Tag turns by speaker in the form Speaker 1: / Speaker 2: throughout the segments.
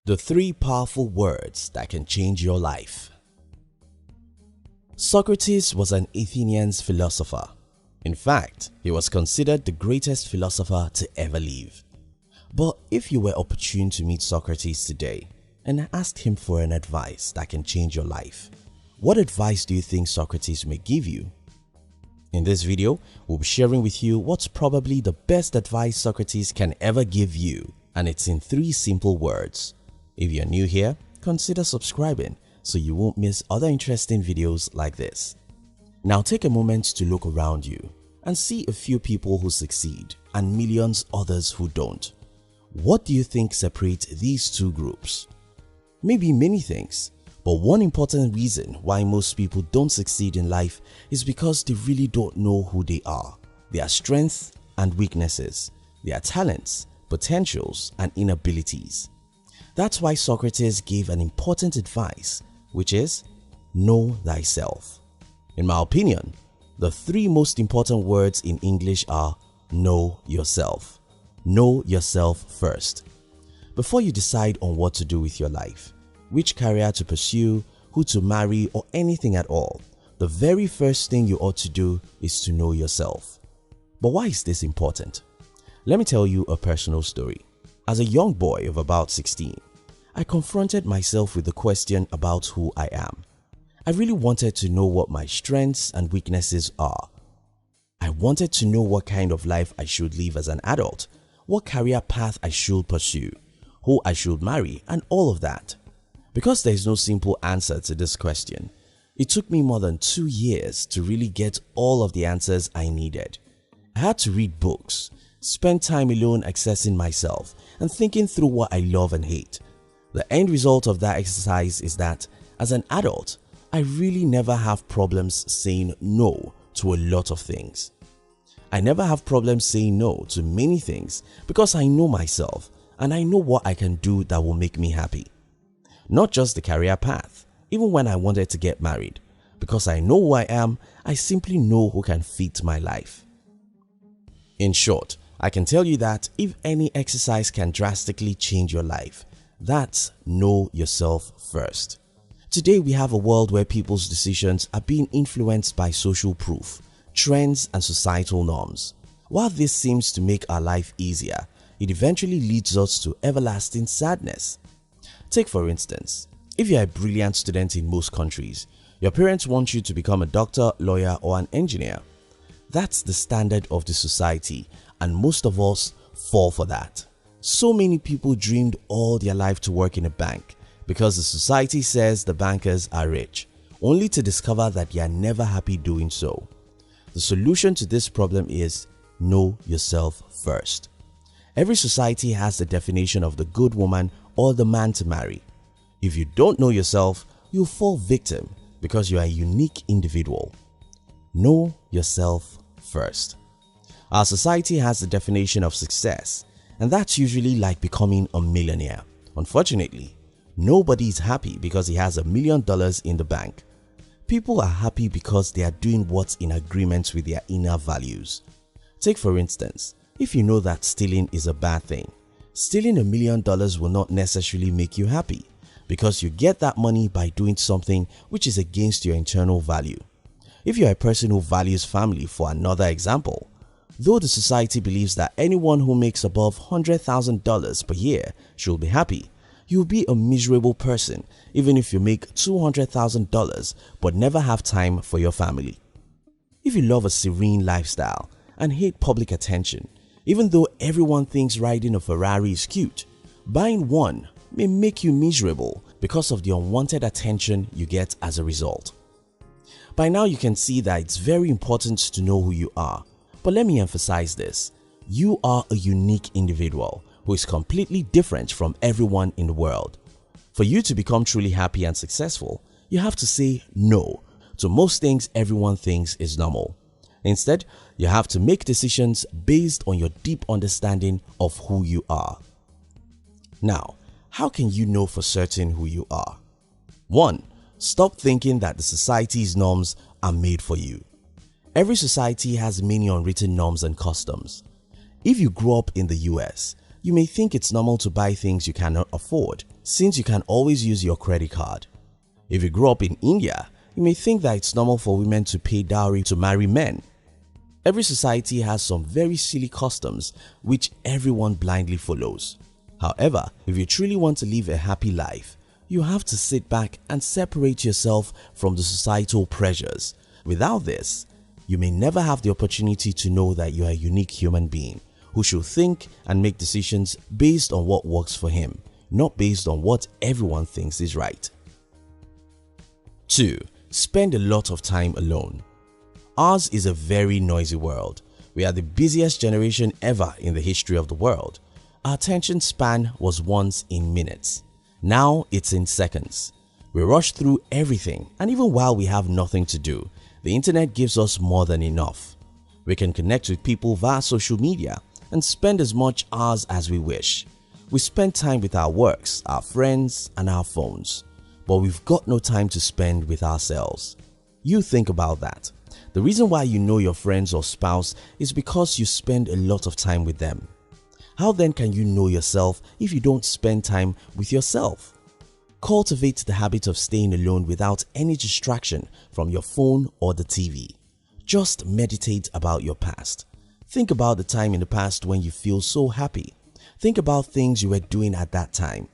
Speaker 1: The 3 powerful words that can change your life. Socrates was an Athenian philosopher. In fact, he was considered the greatest philosopher to ever live. But if you were opportune to meet Socrates today and ask him for an advice that can change your life, what advice do you think Socrates may give you? In this video, we'll be sharing with you what's probably the best advice Socrates can ever give you, and it's in 3 simple words. If you're new here, consider subscribing so you won't miss other interesting videos like this. Now take a moment to look around you and see a few people who succeed and millions others who don't. What do you think separates these 2 groups? Maybe many things, but one important reason why most people don't succeed in life is because they really don't know who they are, their strengths and weaknesses, their talents, potentials and inabilities. That's why Socrates gave an important advice, which is know thyself. In my opinion, the 3 most important words in English are know yourself. Know yourself first. Before you decide on what to do with your life, which career to pursue, who to marry or anything at all, the very first thing you ought to do is to know yourself. But why is this important? Let me tell you a personal story. As a young boy of about 16, I confronted myself with the question about who I am. I really wanted to know what my strengths and weaknesses are. I wanted to know what kind of life I should live as an adult, what career path I should pursue, who I should marry, and all of that. Because there is no simple answer to this question, it took me more than 2 years to really get all of the answers I needed. I had to read books, spend time alone assessing myself and thinking through what I love and hate. The end result of that exercise is that as an adult, I really never have problems saying no to a lot of things. I never have problems saying no to many things because I know myself and I know what I can do that will make me happy. Not just the career path, even when I wanted to get married. Because I know who I am, I simply know who can fit my life. In short, I can tell you that if any exercise can drastically change your life, that's know yourself first. Today we have a world where people's decisions are being influenced by social proof, trends and societal norms. While this seems to make our life easier, it eventually leads us to everlasting sadness. Take for instance, if you are a brilliant student in most countries, your parents want you to become a doctor, lawyer or an engineer. That's the standard of the society and most of us fall for that. So many people dreamed all their life to work in a bank because the society says the bankers are rich, only to discover that they are never happy doing so. The solution to this problem is know yourself first. Every society has the definition of the good woman or the man to marry. If you don't know yourself, you'll fall victim because you are a unique individual. Know yourself first. Our society has the definition of success, and that's usually like becoming a millionaire. Unfortunately, nobody is happy because he has $1 million in the bank. People are happy because they are doing what's in agreement with their inner values. Take for instance, if you know that stealing is a bad thing, stealing $1 million will not necessarily make you happy because you get that money by doing something which is against your internal value. If you are a person who values family, for another example, though the society believes that anyone who makes above $100,000 per year should be happy, you will be a miserable person even if you make $200,000 but never have time for your family. If you love a serene lifestyle and hate public attention, even though everyone thinks riding a Ferrari is cute, buying one may make you miserable because of the unwanted attention you get as a result. By now you can see that it's very important to know who you are, but let me emphasize this. You are a unique individual who is completely different from everyone in the world. For you to become truly happy and successful, you have to say no to most things everyone thinks is normal. Instead, you have to make decisions based on your deep understanding of who you are. Now, how can you know for certain who you are? 1. Stop thinking that the society's norms are made for you. Every society has many unwritten norms and customs. If you grow up in the US, You may think it's normal to buy things you cannot afford since you can always use your credit card. If you grew up in India, you may think that it's normal for women to pay dowry to marry men. Every society has some very silly customs which everyone blindly follows. However, if you truly want to live a happy life, you have to sit back and separate yourself from the societal pressures. Without this, you may never have the opportunity to know that you are a unique human being who should think and make decisions based on what works for him, not based on what everyone thinks is right. 2. Spend a lot of time alone. Ours is a very noisy world. We are the busiest generation ever in the history of the world. Our attention span was once in minutes. Now it's in seconds. We rush through everything, and even while we have nothing to do, the internet gives us more than enough. We can connect with people via social media and spend as much hours as we wish. We spend time with our works, our friends, and our phones. But we've got no time to spend with ourselves. You think about that. The reason why you know your friends or spouse is because you spend a lot of time with them. How then can you know yourself if you don't spend time with yourself? Cultivate the habit of staying alone without any distraction from your phone or the TV. Just meditate about your past. Think about the time in the past when you feel so happy. Think about things you were doing at that time.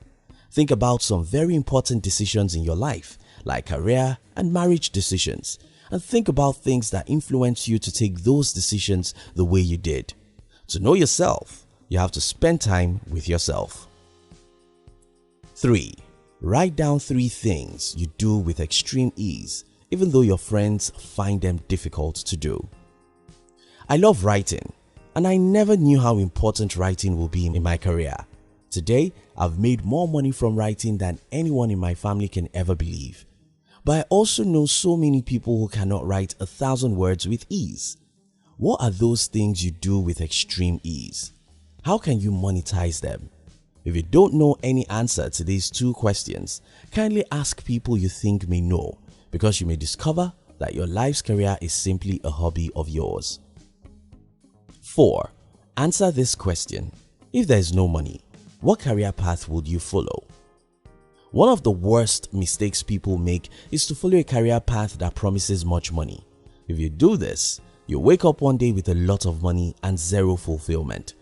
Speaker 1: Think about some very important decisions in your life, like career and marriage decisions, and think about things that influence you to take those decisions the way you did. To know yourself, you have to spend time with yourself. 3. Write down 3 things you do with extreme ease, even though your friends find them difficult to do. I love writing, and I never knew how important writing will be in my career. Today, I've made more money from writing than anyone in my family can ever believe. But I also know so many people who cannot write 1,000 words with ease. What are those things you do with extreme ease? How can you monetize them? If you don't know any answer to these 2 questions, kindly ask people you think may know, because you may discover that your life's career is simply a hobby of yours. 4. Answer this question. If there is no money, what career path would you follow? One of the worst mistakes people make is to follow a career path that promises much money. If you do this, you wake up one day with a lot of money and zero fulfillment.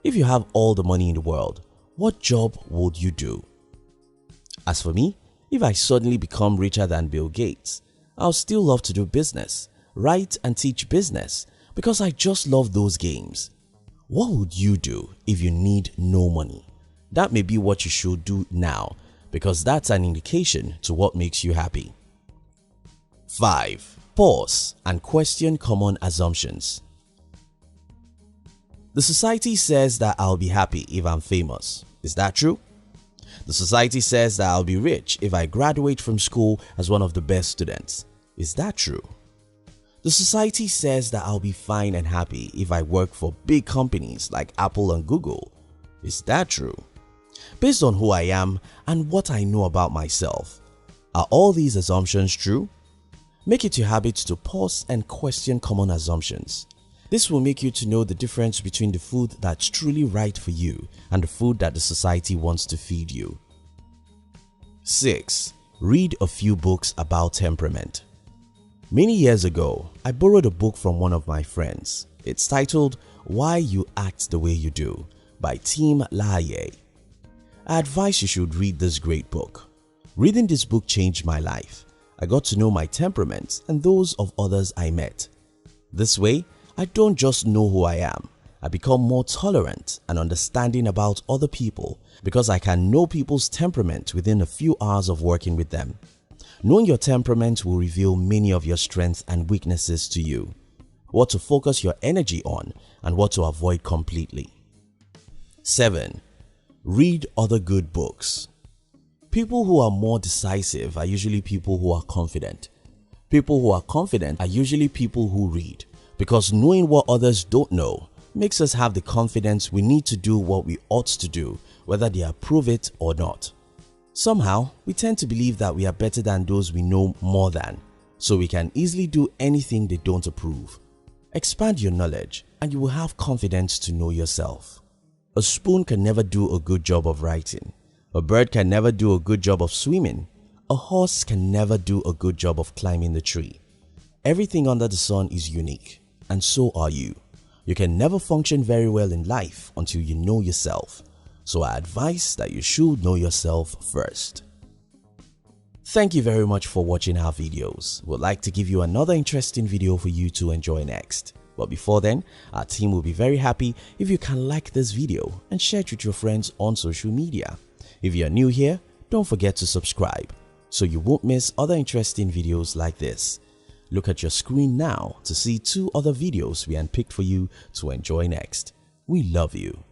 Speaker 1: If you have all the money in the world, what job would you do? As for me, if I suddenly become richer than Bill Gates, I'll still love to do business, write and teach business, because I just love those games. What would you do if you need no money? That may be what you should do now, because that's an indication to what makes you happy. 5. Pause and question common assumptions. The society says that I'll be happy if I'm famous. Is that true? The society says that I'll be rich if I graduate from school as one of the best students. Is that true? The society says that I'll be fine and happy if I work for big companies like Apple and Google. Is that true? Based on who I am and what I know about myself, are all these assumptions true? Make it your habit to pause and question common assumptions. This will make you to know the difference between the food that's truly right for you and the food that the society wants to feed you. 6. Read a few books about temperament. Many years ago, I borrowed a book from one of my friends. It's titled Why You Act the Way You Do by Tim LaHaye. I advise you should read this great book. Reading this book changed my life. I got to know my temperaments and those of others I met. This way, I don't just know who I am. I become more tolerant and understanding about other people because I can know people's temperament within a few hours of working with them. Knowing your temperament will reveal many of your strengths and weaknesses to you, what to focus your energy on and what to avoid completely. 7. Read other good books. People who are more decisive are usually people who are confident. People who are confident are usually people who read, because knowing what others don't know makes us have the confidence we need to do what we ought to do, whether they approve it or not. Somehow, we tend to believe that we are better than those we know more than, so we can easily do anything they don't approve. Expand your knowledge and you will have confidence to know yourself. A spoon can never do a good job of writing. A bird can never do a good job of swimming. A horse can never do a good job of climbing the tree. Everything under the sun is unique, and so are you. You can never function very well in life until you know yourself. So I advise that you should know yourself first. Thank you very much for watching our videos. We'd like to give you another interesting video for you to enjoy next. But before then, our team will be very happy if you can like this video and share it with your friends on social media. If you are new here, don't forget to subscribe so you won't miss other interesting videos like this. Look at your screen now to see 2 other videos we handpicked for you to enjoy next. We love you.